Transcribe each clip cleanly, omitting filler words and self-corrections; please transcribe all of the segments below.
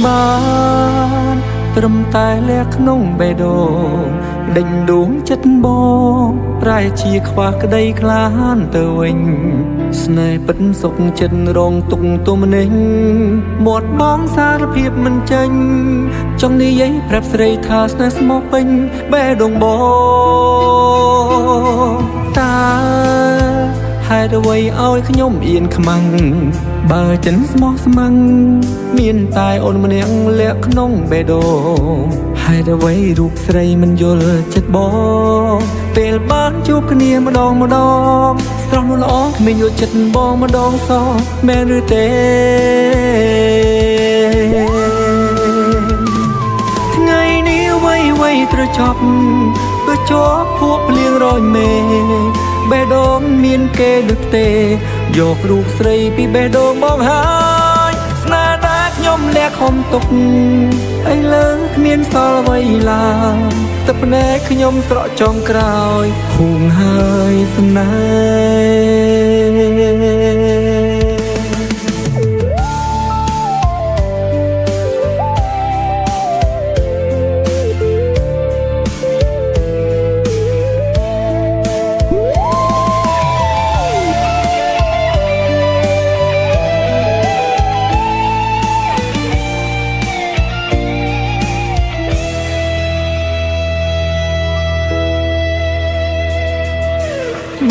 បានត្រឹមតែលះក្នុងបេះដូងដេញដួងចិត្តបងប្រែជាខ្វះក្តីក្លាហានទៅវិញស្នេហ៍ពិតសុខចិត្តរងទុកទុំនេះមាត់បងសារភាពមិនចេញចង់និយាយប្រាប់ស្រីថាស្នេហ៍ស្មោះពេញបេះដូងបងតើហេតុអ្វីឲ្យខ្ញុំអៀនខ្មាំងបើចិនស្មោះស្ម័គ្រមានតែអូនម្នាក់លាក់ក្នុងបេះដូងហេតុអ្វីរូបស្រីមិនយល់ចិត្តបងពេលបានជួបគ្នាម្ដងស្រស់នោះល្អគ្មានយល់ចិត្តបងម្ដងសោះមែនឬទេថ្ងៃនេះអ្វីត្រូវចប់គឺជាប់ភក់ភ្លៀងរយមេបេះដូងមានគេលើកទេយករូបស្រីពីបេះដូងបងហើយស្នេហ៍ដែលខ្ញុំលះខំទុកឥឡូវគ្មានសល់អ្វីឡើយទឹកភ្នែកខ្ញុំស្រក់ចុងក្រោយហួងហើយស្នេ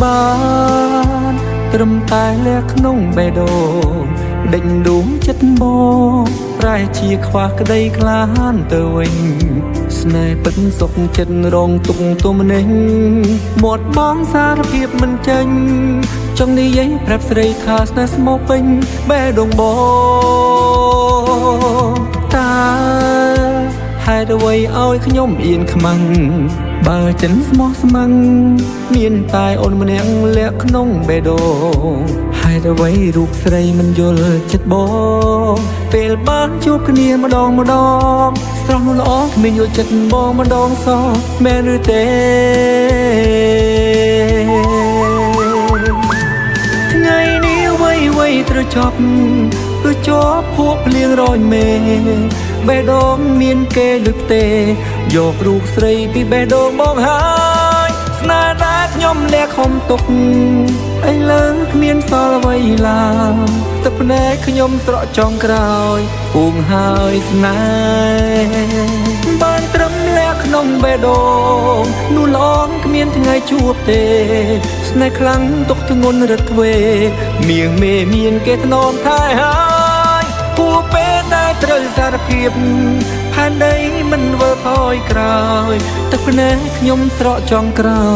បានត្រឹមតែលះក្នុងបេះដូងដេញដួងចិត្តបងប្រែជាខ្វះក្តីក្លាហានទៅវិញស្នេហ៍ពិតសុខចិត្តរងទុកទុំនេះមាត់បងសារភាពមិនចេញចង់និយាយប្រាប់ស្រីថាស្នេហ៍ស្មោះពេញបេះដូងបងតើហេតុអ្វីឲ្យខ្ញុំអៀនខ្មាំងបើចិនស្មោះស្ម័គ្រមានតែអូនម្នាក់លាក់ក្នុងបេះដូងហេតុអ្វីរូបស្រីមិនយល់ចិត្តបងពេលបានជួបគ្នាម្ដងស្រស់នោះល្អគ្មានយល់ចិត្តបងម្ដងសោះមែនឬទេថ្ងៃនេះអ្វីត្រូវចប់គឺជាប់ភក់ភ្លៀងរយមេបេះដូងមានគេលើកទេយករូបស្រីពីបេះដូងបងហើយស្នេហ៍ដែលខ្ញុំលះខំទុកឥឡូវគ្មានសល់អ្វីឡើយទឹកភ្នែកខ្ញុំស្រក់ចុងក្រោយហួងហើយស្នេហ៍បានត្រឹមលះក្នុងបេះដូងនោះល្អគ្មានថ្ងៃជួបទេស្នេហ៍ខ្លាំងទុកធ្ងន់រឹតទ្វេមៀងមេមានគេថ្នមថែហើយគួរពេលដែលត្រូវសារភាពផែនដីមិនវើថយក្រោយទឹកភ្នែកខ្ញុំស្រក់ចុងក្រោ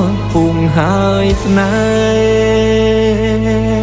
យហួងហើយស្នេហ៍